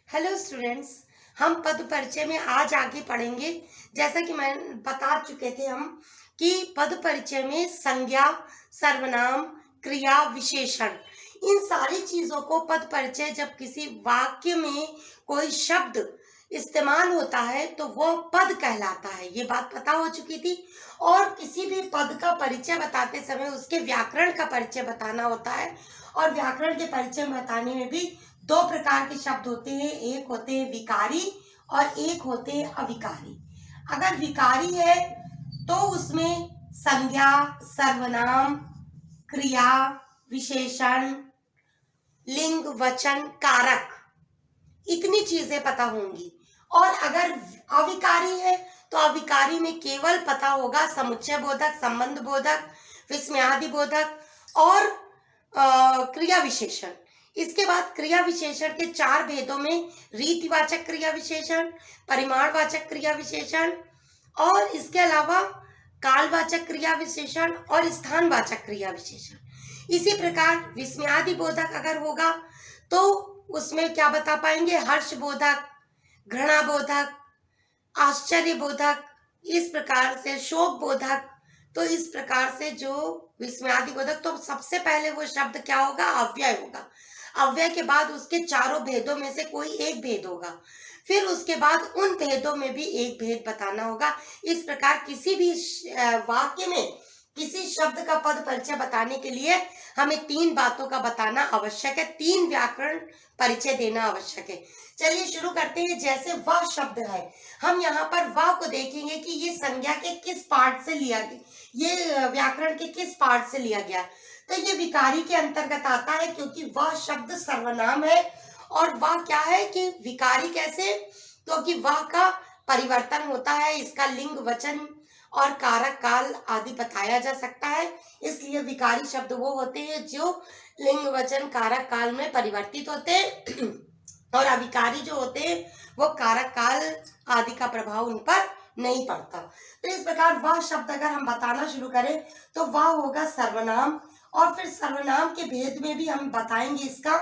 Hello students. हम पद परिचय में आज आगे पढ़ेंगे। जैसा कि मैं बता चुके थे हम कि पद परिचय में संज्ञा, सर्वनाम, क्रिया, विशेषण, इन सारी चीजों को पद परिचय जब किसी वाक्य में कोई शब्द इस्तेमाल होता है तो वो पद कहलाता है। ये बात पता हो चुकी थी। और किसी भी पद का परिचय बताते समय उसके व्याकरण का परिचय बताना होता है। और व्याकरण के परिचय बताने में भी दो प्रकार के शब्द होते हैं, एक होते हैं विकारी और एक होते हैं अविकारी। अगर विकारी है तो उसमें संज्ञा, सर्वनाम, क्रिया, विशेषण, लिंग, वचन, कारक, इतनी चीजें पता होंगी। और अगर अविकारी है तो अविकारी में केवल पता होगा समुच्चय बोधक, संबंध बोधक, विस्मयादि बोधक और क्रिया विशेषण। इसके बाद क्रिया विशेषण के चार भेदों में रीतिवाचक क्रिया विशेषण, परिमाणवाचक क्रिया विशेषण और इसके अलावा कालवाचक क्रिया विशेषण और स्थानवाचक क्रिया विशेषण। इसी प्रकार विस्मयादि बोधक अगर होगा तो उसमें क्या बता पाएंगे, हर्ष बोधक, घृणा बोधक, आश्चर्य बोधक, इस प्रकार से शोक बोधक। तो इस प्रकार से जो विस्मयादि बोधक, तो सबसे पहले वो शब्द क्या होगा, अव्यय होगा। अव्यय के बाद उसके चारों भेदों में से कोई एक भेद होगा, फिर उसके बाद उन भेदों में भी एक भेद बताना होगा। इस प्रकार किसी भी वाक्य में किसी शब्द का पद परिचय बताने के लिए हमें तीन बातों का बताना आवश्यक है, तीन व्याकरण परिचय देना आवश्यक है। चलिए शुरू करते हैं। जैसे वह शब्द है, हम यहाँ पर वह को देखेंगे कि ये संज्ञा के किस पार्ट से लिया गया, ये व्याकरण के किस पार्ट से लिया गया। तो ये विकारी के अंतर्गत आता है क्योंकि वह शब्द सर्वनाम है। और वह क्या है कि विकारी कैसे, क्योंकि वह का परिवर्तन होता है, इसका लिंग, वचन और कारक, काल आदि बताया जा सकता है। इसलिए विकारी शब्द वो होते हैं जो लिंग, वचन, कारक, काल में परिवर्तित होते हैं और अविकारी जो होते हैं वो कारक, काल आदि का प्रभाव उन पर नहीं पड़ता। तो इस प्रकार वह शब्द अगर हम बताना शुरू करें तो वह होगा सर्वनाम। और फिर सर्वनाम के भेद में भी हम बताएंगे इसका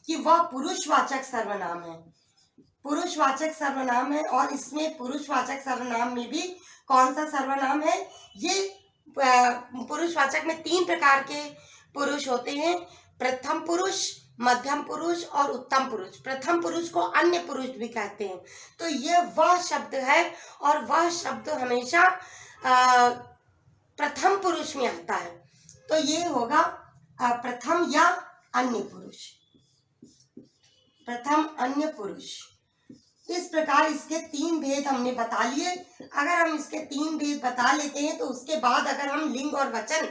कि वह पुरुषवाचक सर्वनाम है, पुरुषवाचक सर्वनाम है। और इसमें पुरुषवाचक सर्वनाम में भी कौन सा सर्वनाम है, ये पुरुषवाचक में तीन प्रकार के पुरुष होते हैं, प्रथम पुरुष, मध्यम पुरुष और उत्तम पुरुष। प्रथम पुरुष को अन्य पुरुष भी कहते हैं। तो ये वह शब्द है और वह शब्द हमेशा प्रथम पुरुष में आता है। तो ये होगा प्रथम या अन्य पुरुष, प्रथम, अन्य पुरुष। इस प्रकार इसके तीन भेद हमने बता लिए। अगर हम इसके तीन भेद बता लेते हैं तो उसके बाद अगर हम लिंग और वचन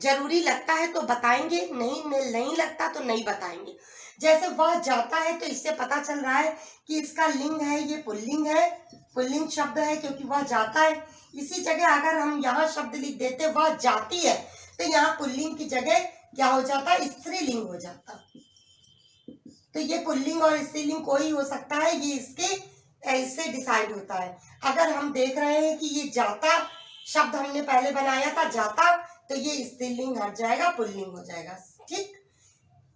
जरूरी लगता है तो बताएंगे, नहीं लगता तो नहीं बताएंगे। जैसे वह जाता है तो इससे पता चल रहा है कि इसका लिंग है, ये पुल्लिंग है, पुल्लिंग शब्द है क्योंकि वह जाता है। इसी जगह अगर हम यहाँ शब्द लिख देते वह जाती है तो यहाँ पुल्लिंग की जगह क्या हो जाता, स्त्रीलिंग हो जाता। तो ये पुल्लिंग और स्त्रीलिंग कोई हो सकता है, ये इससे डिसाइड होता है। अगर हम देख रहे हैं कि ये जाता शब्द हमने पहले बनाया था जाता, तो ये स्त्रीलिंग हट जाएगा, पुल्लिंग हो जाएगा। ठीक,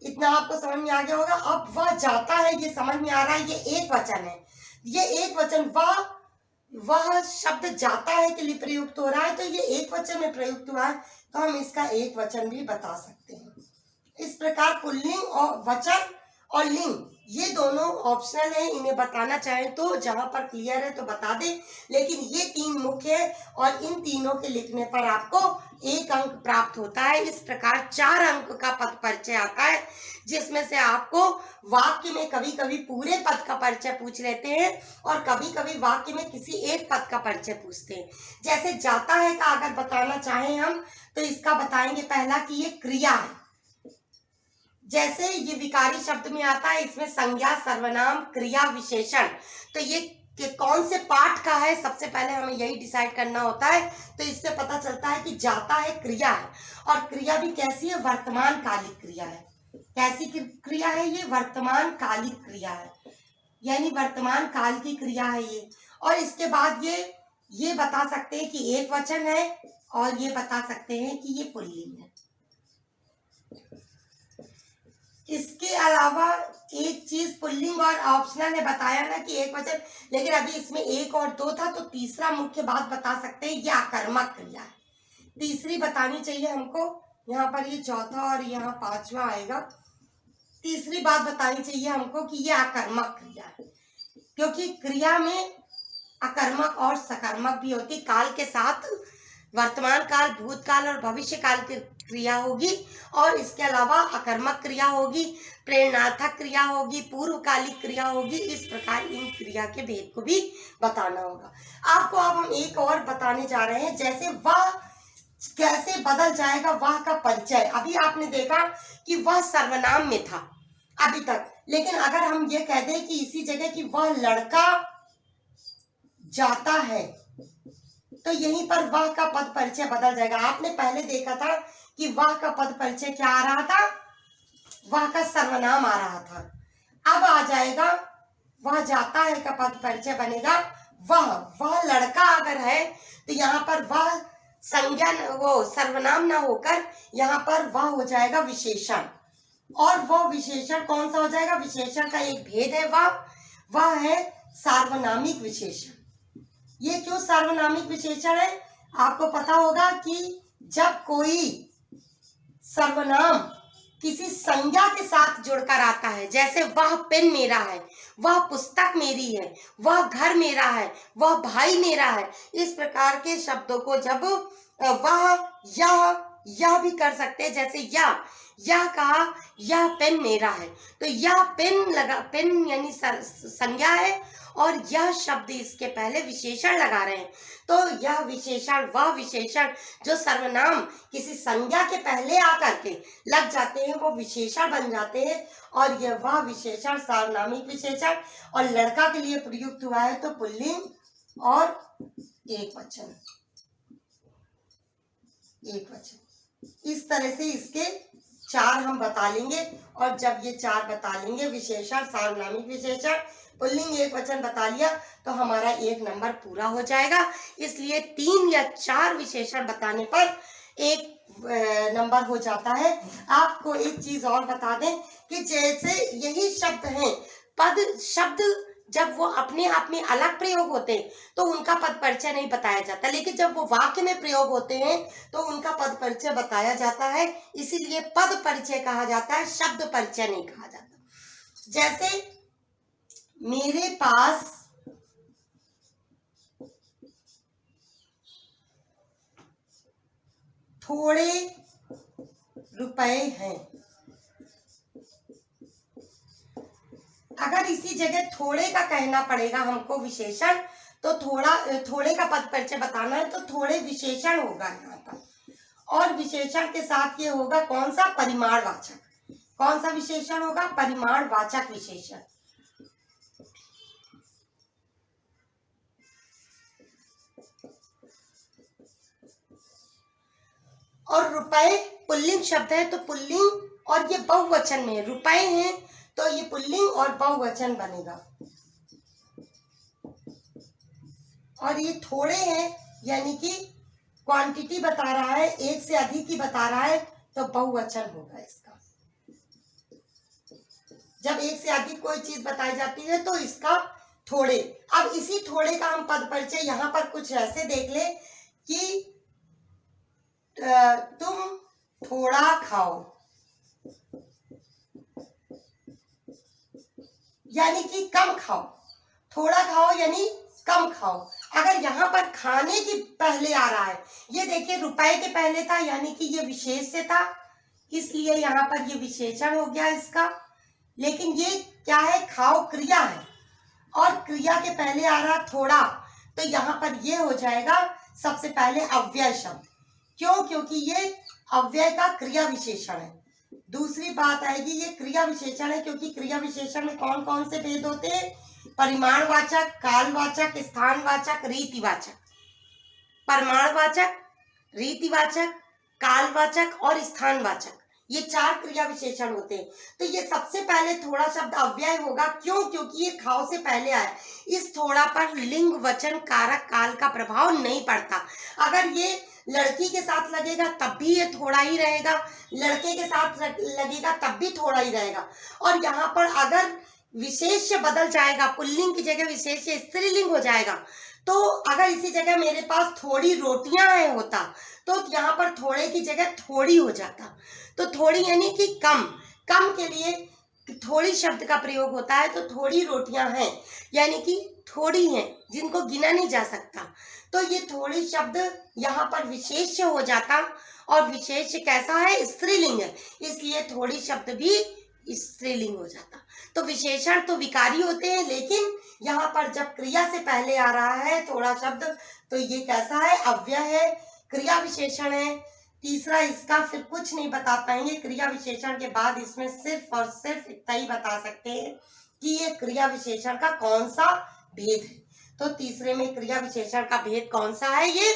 इतना आपको समझ में आ गया होगा। अब वह जाता है ये समझ में आ रहा है, ये एक वचन है, ये एक वचन, वह शब्द जाता है के लिए प्रयुक्त हो रहा है, तो ये एक वचन में प्रयुक्त हुआ है तो हम इसका एक वचन भी बता सकते हैं। इस प्रकार पुल्लिंग और वचन और लिंग ये दोनों ऑप्शनल है, इन्हें बताना चाहें तो जहां पर क्लियर है तो बता दे, लेकिन ये तीन मुख्य है और इन तीनों के लिखने पर आपको एक अंक प्राप्त होता है। इस प्रकार 4 अंक का पद परिचय आता है, जिसमें से आपको वाक्य में कभी कभी पूरे पद का परिचय पूछ लेते हैं और कभी कभी वाक्य में किसी एक पद का परिचय पूछते हैं। जैसे जाता है का अगर बताना चाहें हम तो इसका बताएंगे पहला कि ये क्रिया है। जैसे ये विकारी शब्द में आता है, इसमें संज्ञा, सर्वनाम, क्रिया, विशेषण, तो ये कौन से पाठ का है सबसे पहले हमें यही डिसाइड करना होता है। तो इससे पता चलता है कि जाता है क्रिया है, और क्रिया भी कैसी है, वर्तमान कालिक क्रिया है। कैसी क्रिया है ये, वर्तमान कालिक क्रिया है, यानी वर्तमान काल की क्रिया है ये। और इसके बाद ये बता सकते हैं कि एक वचन है और ये बता सकते हैं कि ये पुल्लिंग है। इसके अलावा एक चीज पुल्लिंग और ऑप्शनल ने बताया ना कि एक वचन, लेकिन अभी इसमें एक और दो था, तो तीसरा मुख्य बात बता सकते हैं, ये आकर्मक क्रिया है। तीसरी बतानी चाहिए हमको, यहाँ पर ये चौथा और यहाँ पांचवा आएगा। तीसरी बात बतानी चाहिए हमको कि ये आकर्मक क्रिया है, क्योंकि क्रिया में अकर्मक और सकर्मक भी होती, काल के साथ वर्तमान काल, भूतकाल और भविष्य काल की क्रिया होगी, और इसके अलावा अकर्मक क्रिया होगी, प्रेरणार्थक क्रिया होगी, पूर्वकालिक क्रिया होगी। इस प्रकार इन क्रिया के भेद को भी बताना होगा आपको। अब हम एक और बताने जा रहे हैं, जैसे वह कैसे बदल जाएगा वह का परिचय। अभी आपने देखा कि वह सर्वनाम में था अभी तक, लेकिन अगर हम ये कह दें कि इसी जगह कि वह लड़का जाता है, तो यहीं पर वह का पद परिचय बदल जाएगा। आपने पहले देखा था कि वह का पद परिचय क्या आ रहा था, वह का सर्वनाम आ रहा था। अब आ जाएगा वह जाता है का पद परिचय बनेगा वह लड़का अगर है, तो यहाँ पर वह संज्ञा, वो सर्वनाम ना होकर यहाँ पर वह हो जाएगा विशेषण। और वह विशेषण कौन सा हो जाएगा, विशेषण का एक भेद है, वह है सार्वनामिक विशेषण। ये क्यों सार्वनामिक विशेषण है, आपको पता होगा कि जब कोई सर्वनाम किसी संज्ञा के साथ जुड़कर आता है, जैसे वह पेन मेरा है, वह पुस्तक मेरी है, वह घर मेरा है, वह भाई मेरा है, इस प्रकार के शब्दों को जब वह यह भी कर सकते हैं, जैसे यह कहा यह पेन मेरा है, तो यह पेन लगा, पेन यानी संज्ञा है, और यह शब्द इसके पहले विशेषण लगा रहे हैं, तो यह विशेषण, वह विशेषण जो सर्वनाम किसी संज्ञा के पहले आकर के लग जाते हैं, वो विशेषण बन जाते हैं, और यह वह विशेषण सार्वनामिक विशेषण, और लड़का के लिए प्रयुक्त हुआ है तो पुल्लिंग और एक वचन। इस तरह से इसके चार हम बता लेंगे, और जब ये चार बता लेंगे, विशेषण, सार्वनामिक विशेषण, पुल्लिंग, एक वचन बता लिया, तो हमारा एक नंबर पूरा हो जाएगा। इसलिए 3 या 4 विशेषण बताने पर एक नंबर हो जाता है। आपको एक चीज और बता दें कि जैसे यही शब्द हैं, पद शब्द जब वो अपने आप में अलग प्रयोग होते हैं तो उनका पद परिचय नहीं बताया जाता, लेकिन जब वो वाक्य में प्रयोग होते हैं तो उनका पद परिचय बताया जाता है। इसीलिए पद परिचय कहा जाता है, शब्द परिचय नहीं कहा जाता। जैसे मेरे पास थोड़े रुपए हैं, अगर इसी जगह थोड़े का कहना पड़ेगा हमको विशेषण, तो थोड़े का पद परिचय बताना है, तो थोड़े विशेषण होगा यहाँ पर, और विशेषण के साथ ये होगा कौन सा, परिमाणवाचक। कौन सा विशेषण होगा, परिमाणवाचक विशेषण। और रुपए पुल्लिंग शब्द है, तो पुल्लिंग, और ये बहुवचन में रुपए हैं, तो ये पुल्लिंग और बहुवचन बनेगा। और ये थोड़े हैं, यानी कि क्वांटिटी बता रहा है, एक से अधिक की बता रहा है, तो बहुवचन होगा इसका। जब एक से अधिक कोई चीज बताई जाती है तो इसका थोड़े। अब इसी थोड़े का हम पद परिचय यहाँ पर कुछ ऐसे देख ले कि तुम थोड़ा खाओ, यानी कि कम खाओ। थोड़ा खाओ यानी कम खाओ। अगर यहाँ पर खाने की पहले आ रहा है, ये देखिए रुपए के पहले था, यानी कि ये विशेष से था, इसलिए यहाँ पर ये विशेषण हो गया इसका। लेकिन ये क्या है, खाओ क्रिया है, और क्रिया के पहले आ रहा थोड़ा, तो यहाँ पर ये हो जाएगा सबसे पहले अव्यय शब्द। क्यों? क्योंकि ये अव्यय का क्रिया विशेषण है। दूसरी बात आएगी, ये क्रिया विशेषण है क्योंकि क्रिया विशेषण में कौन कौन से भेद होते हैं, परिमाणवाचक, कालवाचक, स्थानवाचक, रीतिवाचक। परिमाणवाचक, रीतिवाचक, कालवाचक और स्थानवाचक, ये 4 क्रिया विशेषण होते हैं। तो ये सबसे पहले थोड़ा शब्द अव्यय होगा, क्यों? क्योंकि ये खाओ से पहले आया। इस थोड़ा पर लिंग वचन कारक काल का प्रभाव नहीं पड़ता। अगर ये लड़की के साथ लगेगा तब भी ये थोड़ा ही रहेगा, लड़के के साथ लगेगा तब भी थोड़ा ही रहेगा। और यहाँ पर अगर विशेष्य बदल जाएगा, पुल्लिंग की जगह विशेष्य स्त्रीलिंग हो जाएगा, तो अगर इसी जगह मेरे पास थोड़ी रोटियां है होता, तो यहाँ पर थोड़े की जगह थोड़ी हो जाता। तो थोड़ी यानी कि कम, कम के लिए थोड़ी शब्द का प्रयोग होता है। तो थोड़ी रोटियां हैं यानी कि थोड़ी हैं, जिनको गिना नहीं जा सकता। तो ये थोड़ी शब्द यहाँ पर विशेष्य हो जाता, और विशेष्य कैसा है? स्त्रीलिंग है, इसलिए थोड़ी शब्द भी स्त्रीलिंग हो जाता। तो विशेषण तो विकारी होते हैं, लेकिन यहाँ पर जब क्रिया से पहले आ रहा है थोड़ा शब्द, तो ये कैसा है? अव्यय है, क्रिया विशेषण है। तीसरा इसका फिर कुछ नहीं बता पाएंगे। क्रिया विशेषण के बाद इसमें सिर्फ और सिर्फ इतना ही बता सकते हैं कि ये क्रिया विशेषण का कौन सा भेद है। तो तीसरे में क्रिया विशेषण का भेद कौन सा है? ये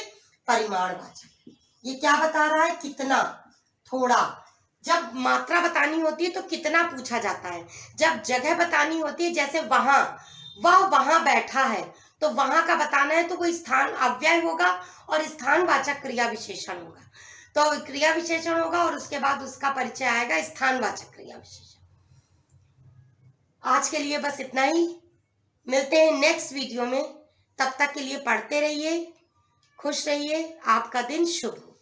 परिमाणवाचक। ये क्या बता रहा है? कितना, थोड़ा। जब मात्रा बतानी होती है तो कितना पूछा जाता है। जब जगह बतानी होती है, जैसे वहां, वह वहां बैठा है, तो वहां का बताना है तो वो स्थान अव्यय होगा और स्थानवाचक क्रिया विशेषण होगा। तो क्रिया विशेषण होगा और उसके बाद उसका परिचय आएगा स्थानवाचक क्रिया विशेषण। आज के लिए बस इतना ही। मिलते हैं नेक्स्ट वीडियो में। तब तक के लिए पढ़ते रहिए, खुश रहिए। आपका दिन शुभ हो।